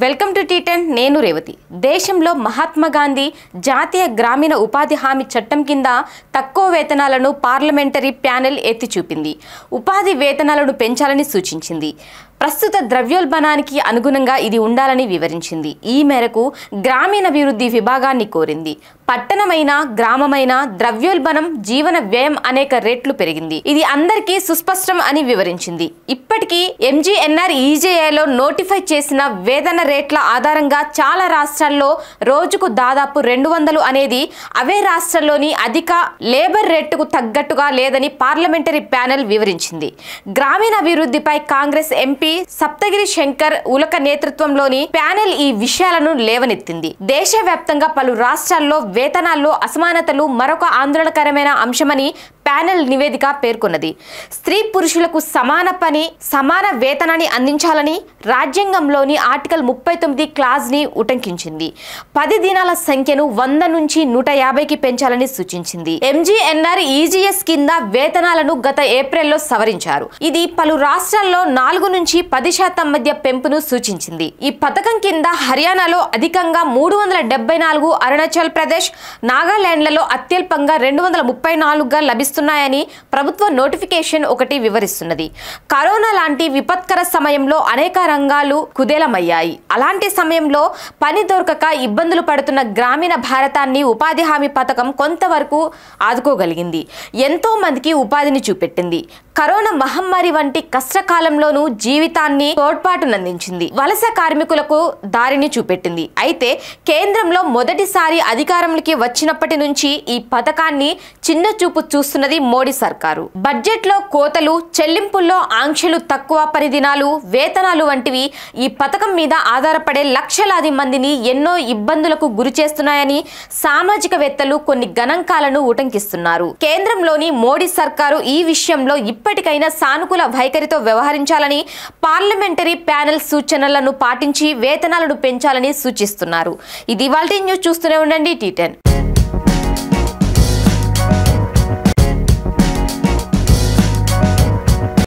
Welcome to టీ10 నేను రేవతి. దేశంలో మహాత్మా గాంధీ జాతీయ గ్రామీణ ఉపాధి హామీ చట్టం కింద తక్కువ వేతనాలను పార్లమెంటరీ ప్యానెల్ ఎత్తి చూపింది. ఉపాధి వేతనాలను పెంచాలని సూచించింది. ప్రస్తుత ద్రవ్యోల్బణానికి అనుగుణంగా ఇది ఉండాలని వివరించింది. ఈ మేరకు గ్రామీణాభివృద్ధి విభాగాన్ని కోరింది. పట్టణమైన గ్రామమైన ద్రవ్యోల్బణం జీవన వ్యయం అనేక రెట్లు పెరిగింది. ఇది అందరికీ సుస్పష్టం అని వివరించింది. ఇప్పటికీ MGNREGAలో నోటిఫై చేసిన వేతన రేట్ల ఆధారంగా చాలా రాష్ట్రాల్లో రోజుకు దాదాపు 200 అనేది అవే రాష్ట్రాల్లోని అధిక లేబర్ రేటుకు తగ్గట్టుగా లేదని పార్లమెంటరీ ప్యానెల్ వివరించింది. గ్రామీణాభివృద్ధిపై కాంగ్రెస్ ఎంపీ సప్తగిరి శంకర్ ఉలక నేతృత్వంలోని ప్యానెల్ ఈ విషయాలను లేవనెత్తింది. దేశవ్యాప్తంగా పలు రాష్ట్రాల్లో వేతనాల్లో అసమానతలు మరొక ఆందోళనకరమైన అంశమని ప్యానెల్ నివేదిక పేర్కొన్నది. స్త్రీ పురుషులకు సమాన పని సమాన వేతనాన్ని అందించాలని రాజ్యాంగంలోని ఆర్టికల్ 39 క్లాజ్ ని ఉటంకించింది. 10 దినాల సంఖ్యను 100 నుంచి 150కి పెంచాలని సూచించింది. MGNREGS కింద వేతనాలను గత ఏప్రిల్లో సవరించారు. ఇది పలు రాష్ట్రాల్లో 4 నుంచి 10% మధ్య పెంపును సూచించింది. ఈ పథకం కింద హర్యానాలో అధికంగా 374, అరుణాచల్ ప్రదేశ్, నాగాలాండ్లలో అత్యల్పంగా 234గా లభిస్తున్నాయని ప్రభుత్వ నోటిఫికేషన్ ఒకటి వివరిస్తున్నది. కరోనా లాంటి విపత్కర సమయంలో అనేక రంగాలు కుదేలమయ్యాయి. అలాంటి సమయంలో పని దొరకక ఇబ్బందులు పడుతున్న గ్రామీణ భారతాన్ని ఉపాధి హామీ పథకం కొంతవరకు ఆదుకోగలిగింది. ఎంతో మందికి ఉపాధిని చూపెట్టింది. కరోనా మహమ్మారి వంటి కష్టకాలంలోనూ జీవితాన్ని తోడ్పాటునందించింది. వలస కార్మికులకు దారిని చూపెట్టింది. అయితే కేంద్రంలో మొదటిసారి అధికారంలోకి వచ్చినప్పటి నుంచి ఈ పథకాన్ని చిన్న చూపు చూస్తున్నది మోడీ సర్కారు. బడ్జెట్ లో కోతలు, చెల్లింపుల్లో ఆంక్షలు, తక్కువ పని దినాలు, వేతనాలు వంటివి ఈ పథకం మీద ఆధారపడే లక్షలాది మందిని ఎన్నో ఇబ్బందులకు గురి చేస్తున్నాయని సామాజికవేత్తలు కొన్ని గణాంకాలను ఉటంకిస్తున్నారు. కేంద్రంలోని మోడీ సర్కారు ఈ విషయంలో ఇప్పటికైనా సానుకూల వైఖరితో వ్యవహరించాలని పార్లమెంటరీ ప్యానెల్ సూచనలను పాటించి వేతనాలను పెంచాలని సూచిస్తున్నారు. ఇది ఇవాల్టి న్యూస్. చూస్తూనే ఉండండి టీ10.